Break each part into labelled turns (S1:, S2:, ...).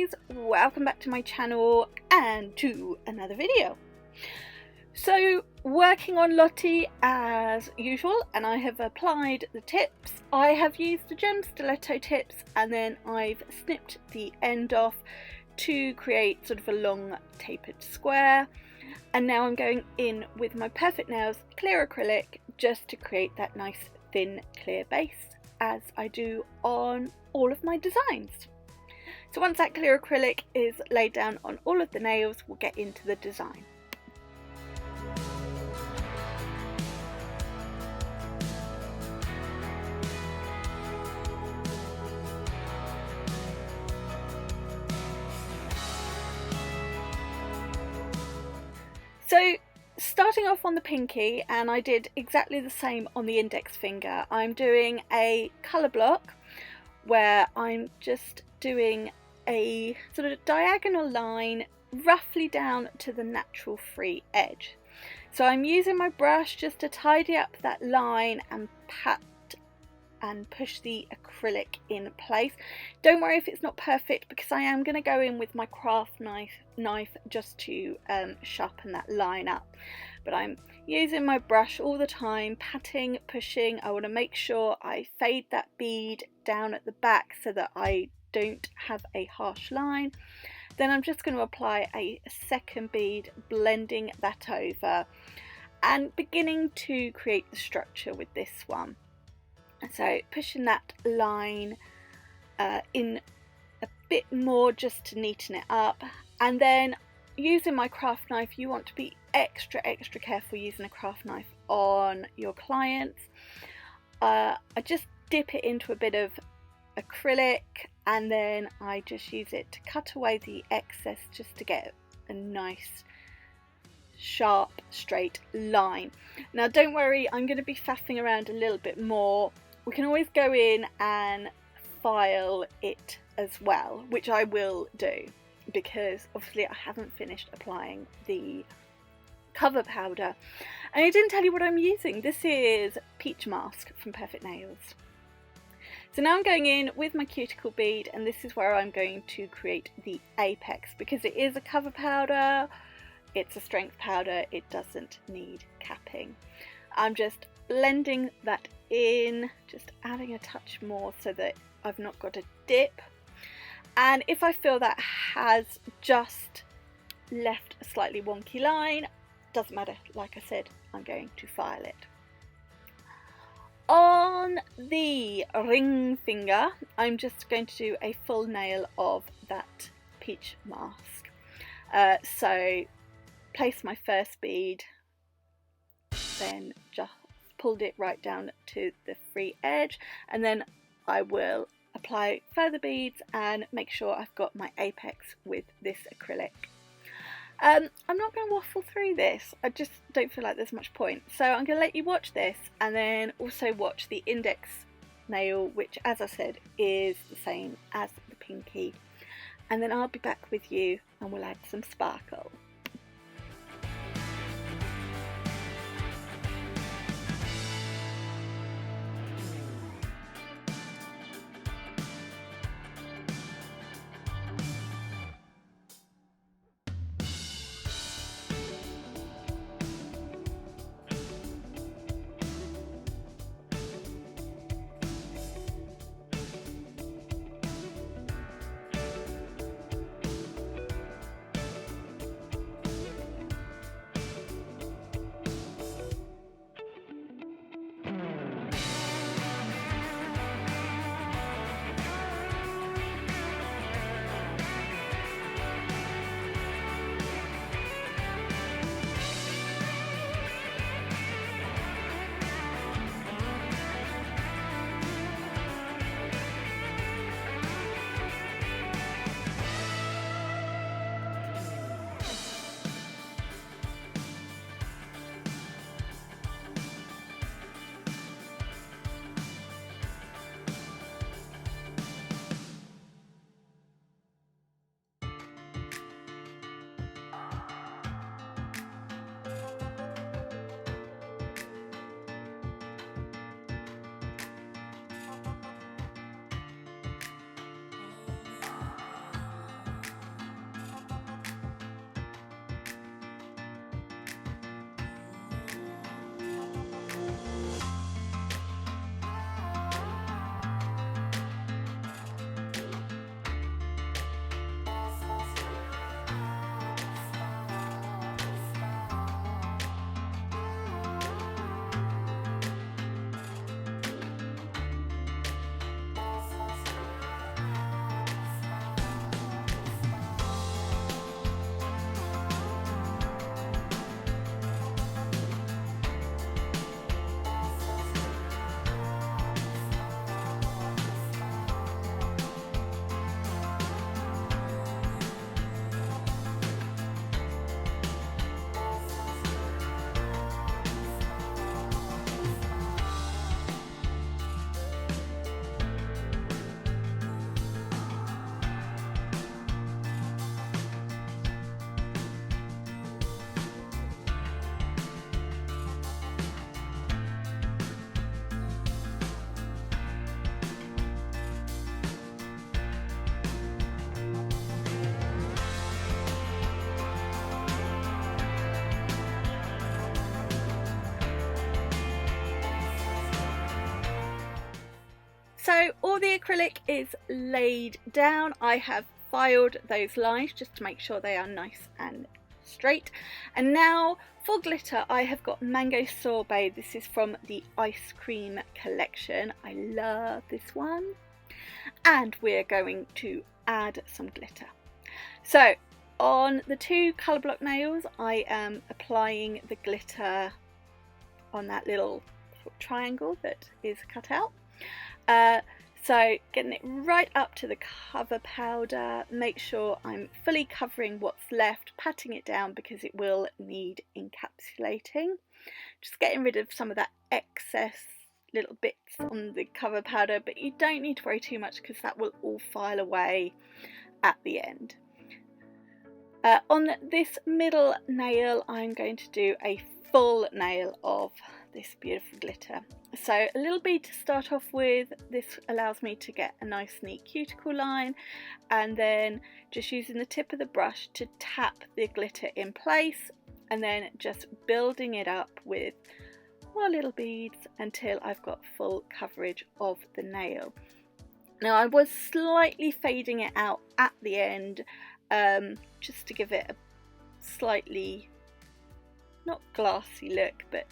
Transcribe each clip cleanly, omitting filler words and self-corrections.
S1: lovelies, welcome back to my channel and to another video. So working on Lottie as usual, and I have applied the tips. I have used the gem stiletto tips and then I've snipped the end off to create sort of a long tapered square, and now I'm going in with my Perfect Nails clear acrylic just to create that nice thin clear base as I do on all of my designs. So once that clear acrylic is laid down on all of the nails, we'll get into the design. So starting off on the pinky, and I did exactly the same on the index finger, I'm doing a colour block where I'm just doing a sort of diagonal line roughly down to the natural free edge. So I'm using my brush just to tidy up that line and pat and push the acrylic in place. Don't worry if it's not perfect, because I am going to go in with my craft knife just to sharpen that line up. But I'm using my brush all the time, patting, pushing. I want to make sure I fade that bead down at the back so that I don't have a harsh line. Then I'm just going to apply a second bead, blending that over and beginning to create the structure with this one. So pushing that line in a bit more just to neaten it up, and then using my craft knife. You want to be extra careful using a craft knife on your clients. I just dip it into a bit of acrylic and then I just use it to cut away the excess just to get a nice sharp straight line. Now don't worry, I'm going to be faffing around a little bit more. We can always go in and file it as well, which I will do, because obviously I haven't finished applying the cover powder. And I didn't tell you what I'm using. This is Peach Masque from Perfect Nails. So now I'm going in with my cuticle bead, and this is where I'm going to create the apex, because it is a cover powder, it's a strength powder, it doesn't need capping. I'm just blending that in, just adding a touch more so that I've not got a dip. And if I feel that has just left a slightly wonky line, doesn't matter, like I said, I'm going to file it. On the ring finger, I'm just going to do a full nail of that Peach Masque. So place my first bead, then just pulled it right down to the free edge, and then I will apply further beads and make sure I've got my apex with this acrylic. I'm not going to waffle through this, I just don't feel like there's much point, so I'm going to let you watch this and then also watch the index nail, which as I said is the same as the pinky, and then I'll be back with you and we'll add some sparkle. So all the acrylic is laid down. I have filed those lines just to make sure they are nice and straight. And now for glitter, I have got Mango Sorbet. This is from the ice cream collection. I love this one. And we're going to add some glitter. So on the two colour block nails, I am applying the glitter on that little triangle that is cut out. So getting it right up to the cover powder, make sure I'm fully covering what's left, patting it down because it will need encapsulating. Just getting rid of some of that excess little bits on the cover powder, but you don't need to worry too much because that will all file away at the end. On this middle nail, I'm going to do a full nail of this beautiful glitter. So a little bead to start off with. This allows me to get a nice neat cuticle line, and then just using the tip of the brush to tap the glitter in place, and then just building it up with more little beads until I've got full coverage of the nail. Now I was slightly fading it out at the end, just to give it a slightly not glassy look, but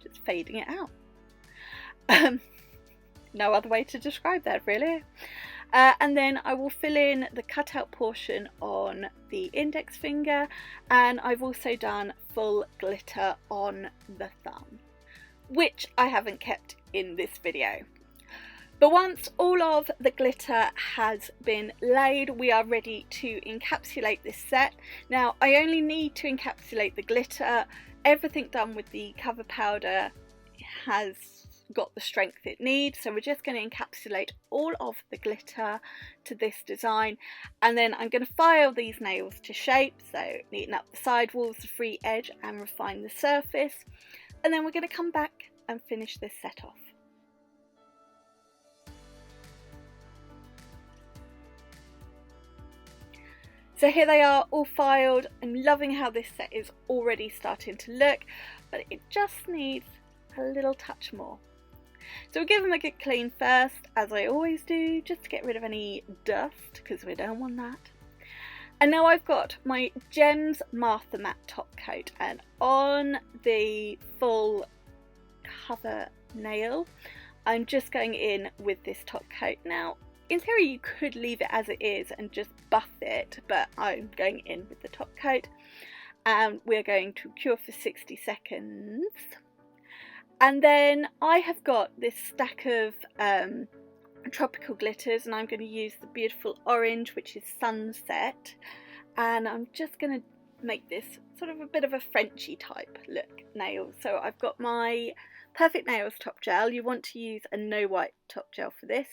S1: just fading it out. No other way to describe that really. And then I will fill in the cutout portion on the index finger, and I've also done full glitter on the thumb, which I haven't kept in this video. But once all of the glitter has been laid, we are ready to encapsulate this set. Now I only need to encapsulate the glitter. Everything done with the cover powder has got the strength it needs, so we're just going to encapsulate all of the glitter to this design, and then I'm going to file these nails to shape, so neaten up the side walls, the free edge, and refine the surface, and then we're going to come back and finish this set off. So here they are all filed. I'm loving how this set is already starting to look, but it just needs a little touch more. So we'll give them a good clean first, as I always do, just to get rid of any dust, because we don't want that. And now I've got my Gems Martha Matte top coat, and on the full cover nail, I'm just going in with this top coat. Now, in theory you could leave it as it is and just buff it, but I'm going in with the top coat, and we're going to cure for 60 seconds. And then I have got this stack of tropical glitters, and I'm going to use the beautiful orange, which is Sunset, and I'm just going to make this sort of a bit of a Frenchy type look nail. So I've got my Perfect Nails top gel. You want to use a no white top gel for this,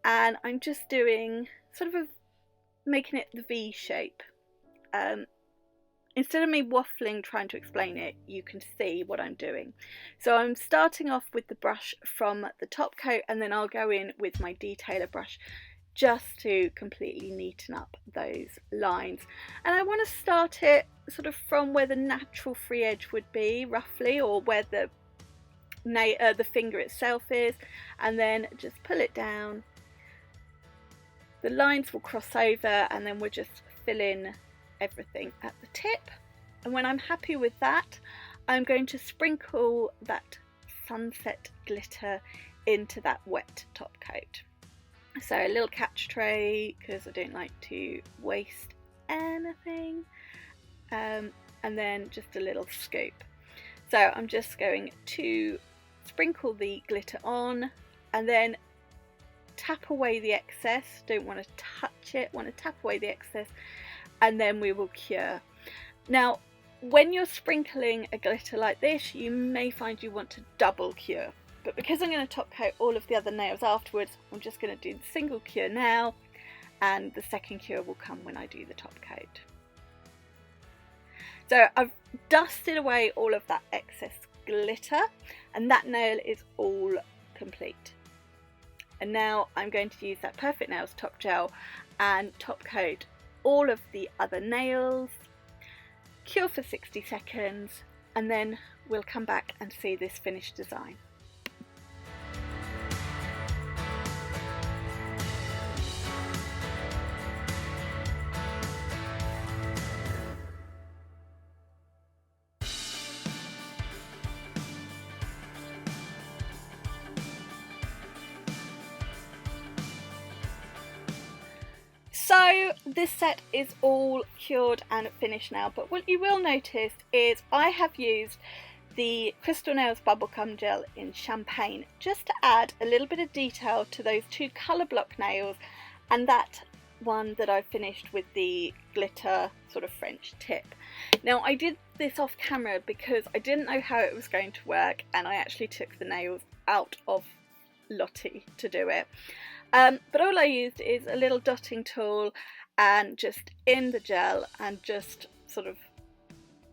S1: and I'm just doing sort of making it the V shape. Instead of me waffling trying to explain it, you can see what I'm doing. So I'm starting off with the brush from the top coat, and then I'll go in with my detailer brush just to completely neaten up those lines. And I want to start it sort of from where the natural free edge would be, roughly, or where the finger itself is, and then just pull it down. The lines will cross over, and then we'll just fill in everything at the tip. And when I'm happy with that, I'm going to sprinkle that sunset glitter into that wet top coat. So a little catch tray, because I don't like to waste anything, and then just a little scoop. So I'm just going to sprinkle the glitter on, and then tap away the excess. Don't want to touch it, want to tap away the excess, and then we will cure. Now when you're sprinkling a glitter like this, you may find you want to double cure, but because I'm going to top coat all of the other nails afterwards, I'm just going to do the single cure now, and the second cure will come when I do the top coat. So I've dusted away all of that excess glitter, and that nail is all complete. And now I'm going to use that Perfect Nails top gel and top coat all of the other nails, cure for 60 seconds, and then we'll come back and see this finished design. So this set is all cured and finished now, but what you will notice is I have used the Crystal Nails Bubblegum Gel in Champagne just to add a little bit of detail to those two colour block nails and that one that I finished with the glitter sort of French tip. Now I did this off camera because I didn't know how it was going to work, and I actually took the nails out of Lottie to do it. But all I used is a little dotting tool and just in the gel and just sort of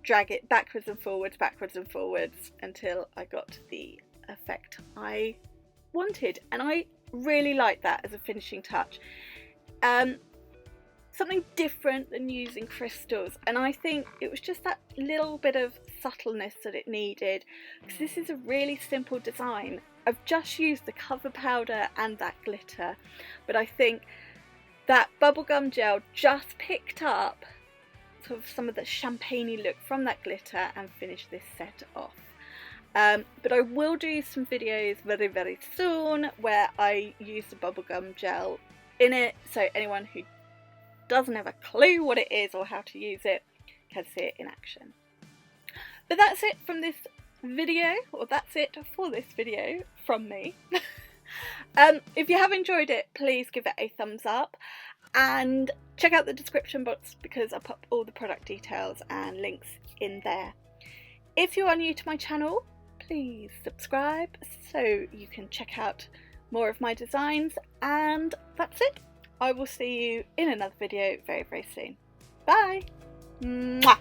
S1: drag it backwards and forwards until I got the effect I wanted, and I really like that as a finishing touch. Something different than using crystals, and I think it was just that little bit of subtleness that it needed, because this is a really simple design. I've just used the cover powder and that glitter, but I think that bubblegum gel just picked up sort of some of the champagne-y look from that glitter and finished this set off. But I will do some videos very, very soon where I use the bubblegum gel in it, so anyone who doesn't have a clue what it is or how to use it can see it in action. But that's it from this video, or that's it for this video from me. If you have enjoyed it, please give it a thumbs up and check out the description box because I put all the product details and links in there. If you are new to my channel, please subscribe so you can check out more of my designs, and that's it. I will see you in another video very, very soon. Bye! Mwah!